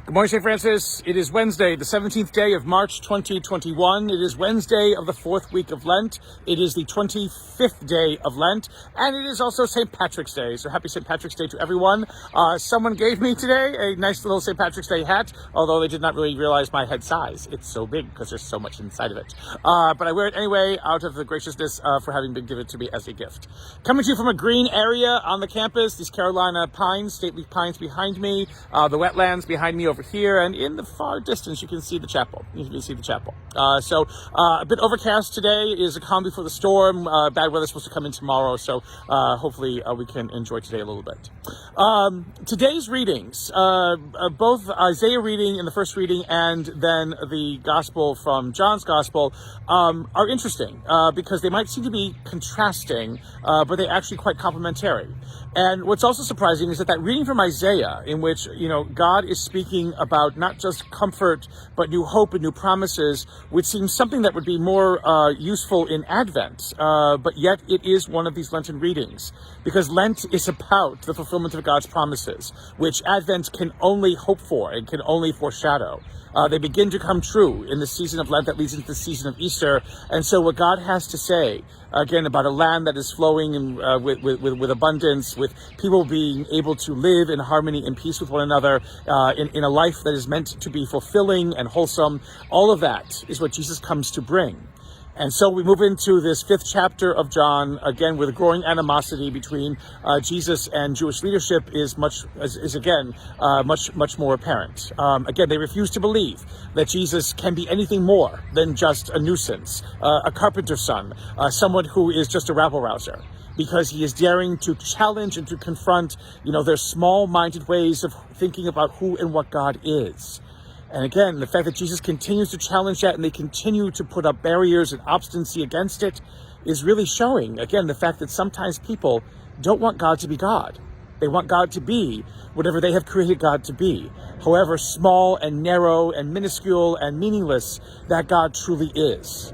Good morning, St. Francis. It is Wednesday, the 17th day of March, 2021. It is Wednesday of the fourth week of Lent. It is the 25th day of Lent, and it is also St. Patrick's Day. So happy St. Patrick's Day to everyone. Someone gave me today a nice little St. Patrick's Day hat, although they did not really realize my head size. It's so big because there's so much inside of it. But I wear it anyway out of the graciousness for having been given to me as a gift. Coming to you from a green area on the campus, these Carolina pines, stately pines behind me, the wetlands behind me over here, and in the far distance you can see the chapel. So a bit overcast today. Is a calm before the storm. Bad weather supposed to come in tomorrow, so hopefully we can enjoy today a little bit. Today's readings, both Isaiah reading in the first reading and then the gospel from John's gospel, are interesting because they might seem to be contrasting, but they're actually quite complementary. And what's also surprising is that reading from Isaiah, in which, God is speaking about not just comfort, but new hope and new promises, which seems something that would be more useful in Advent. But yet it is one of these Lenten readings, because Lent is about the fulfillment of God's promises, which Advent can only hope for and can only foreshadow. They begin to come true in the season of Lent that leads into the season of Easter. And so what God has to say, again, about a land that is flowing and with abundance, with people being able to live in harmony and peace with one another, in a life that is meant to be fulfilling and wholesome, all of that is what Jesus comes to bring. And so we move into this fifth chapter of John, again, with a growing animosity between Jesus and Jewish leadership is much more apparent. Again, they refuse to believe that Jesus can be anything more than just a nuisance, a carpenter's son, someone who is just a rabble-rouser, because he is daring to challenge and to confront, their small-minded ways of thinking about who and what God is. And again, the fact that Jesus continues to challenge that and they continue to put up barriers and obstinacy against it is really showing, again, the fact that sometimes people don't want God to be God. They want God to be whatever they have created God to be, however small and narrow and minuscule and meaningless that God truly is.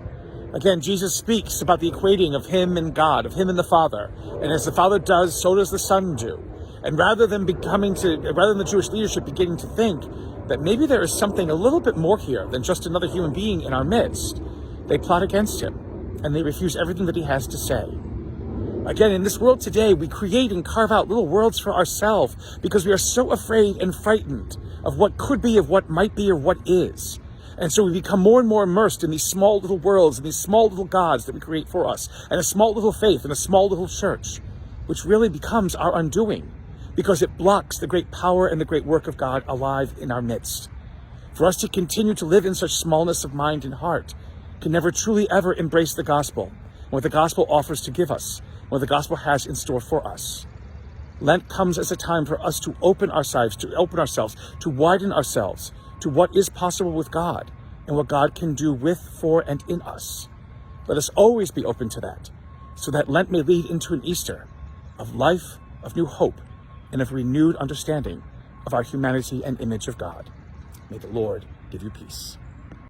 Again, Jesus speaks about the equating of him and God, of him and the Father. And as the Father does, so does the Son do. And rather than the Jewish leadership beginning to think that maybe there is something a little bit more here than just another human being in our midst, they plot against him, and they refuse everything that he has to say. Again, in this world today, we create and carve out little worlds for ourselves because we are so afraid and frightened of what could be, of what might be, or what is. And so we become more and more immersed in these small little worlds and these small little gods that we create for us, and a small little faith and a small little church, which really becomes our undoing, because it blocks the great power and the great work of God alive in our midst. For us to continue to live in such smallness of mind and heart can never truly ever embrace the gospel, what the gospel offers to give us, what the gospel has in store for us. Lent comes as a time for us to open ourselves, to widen ourselves to what is possible with God and what God can do with, for, and in us. Let us always be open to that, so that Lent may lead into an Easter of life, of new hope, and of renewed understanding of our humanity and image of God. May the Lord give you peace.